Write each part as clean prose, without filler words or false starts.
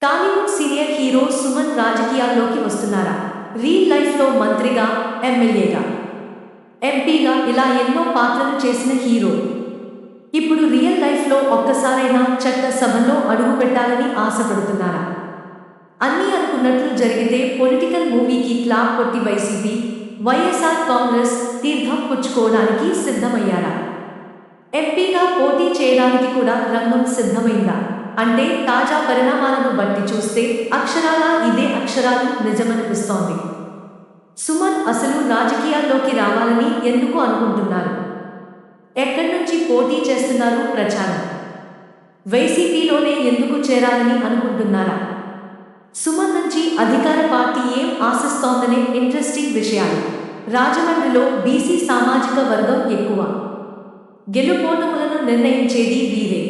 Tollywood senior hero Suman రాజకీయాల్లోకి వస్తున్నారా? Real లైఫ్లో మంత్రిగా, ఎమ్మెల్యేగా, ఎంపీగా ఇలా ఎన్నో పాత్రలు చేసిన హీరో ఇప్పుడు రియల్ లైఫ్లో ఒక్కసారైనా చట్టసభలో అడుగు పెట్టాలని ఆశపడుతున్నారా? అన్నీ అనుకున్నట్లు జరిగితే పొలిటికల్ మూవీకి క్లాప్ కొట్టి వైసీపీ, వైఎస్ఆర్ కాంగ్రెస్ తీర్థం పుచ్చుకోవడానికి సిద్ధమయ్యారా? ఎంపీగా పోటీ చేయడానికి కూడా రంగం సిద్ధమైందా అంటే తాజా పరిణామాలను బట్టి చూస్తే అక్షరాలా ఇదే అక్షరాలు నిజమనిపిస్తోంది. సుమన్ అసలు రాజకీయాల్లోకి రావాలని ఎందుకు అనుకుంటున్నారు? ఎక్కడి నుంచి పోటీ చేస్తున్నారు? ప్రచారం వైసీపీలోనే ఎందుకు చేరాలని అనుకుంటున్నారా? సుమన్ నుంచి అధికార పార్టీ ఏం ఆశిస్తోందనే ఇంట్రెస్టింగ్ విషయాలు. రాజమండ్రిలో బీసీ సామాజిక వర్గం ఎక్కువ. గెలుపోటములను నిర్ణయించేది వీరే.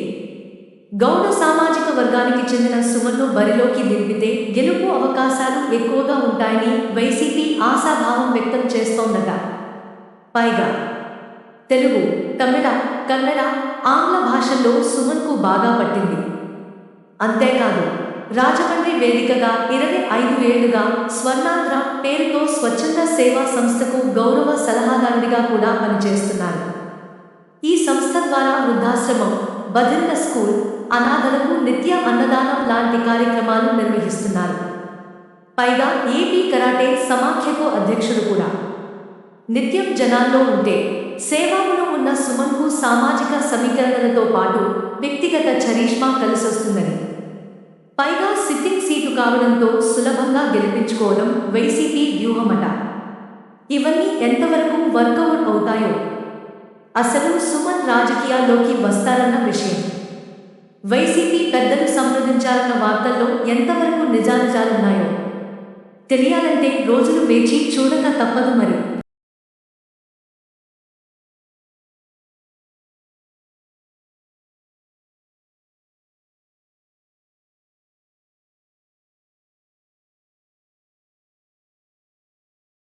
గౌడ సామాజిక వర్గానికి చెందిన సుమన్ను బరిలోకి దింపితే గెలుపు అవకాశాలు ఎక్కువగా ఉంటాయని వైసీపీ ఆశాభావం వ్యక్తం చేస్తోందట. పైగా తెలుగు, తమిళ, కన్నడ, ఆంగ్ల భాషల్లో సుమన్కు బాగా పట్టింది. అంతేకాదు రాజమండ్రి వేదికగా 25 ఏళ్లుగా స్వర్ణాంధ్ర పేరుతో స్వచ్ఛంద సేవా సంస్థకు గౌరవ సలహాదారుడిగా కూడా పనిచేస్తున్నారు. ఈ సంస్థ ద్వారా వృద్ధాశ్రమం, బధిరుల స్కూల్, అనాథలకు నిత్య అన్నదానం లాంటి కార్యక్రమాలు నిర్వహిస్తున్నారు. పైగా ఏపీ కరాటే సమాఖ్యకు అధ్యక్షుడు కూడా. నిత్యం జనాల్లో ఉంటే సేవాములో ఉన్న సుమన్కు సామాజిక సమీకరణలతో పాటు వ్యక్తిగత చరిష్మా కలిసొస్తుందని, పైగా సిట్టింగ్ సీటు కావడంతో సులభంగా గెలిపించుకోవడం వైసీపీ వ్యూహమట. ఇవన్నీ ఎంతవరకు వర్కౌట్ అవుతాయో, అసలు సుమన్ రాజకీయాల్లోకి వస్తారన్న విషయం వైసీపీ పెద్దలు సంప్రదించాలన్న వార్తల్లో ఎంతవరకు నిజానిజాలున్నాయో తెలియాలంటే రోజులు వేచి చూడక తప్పదు మరి.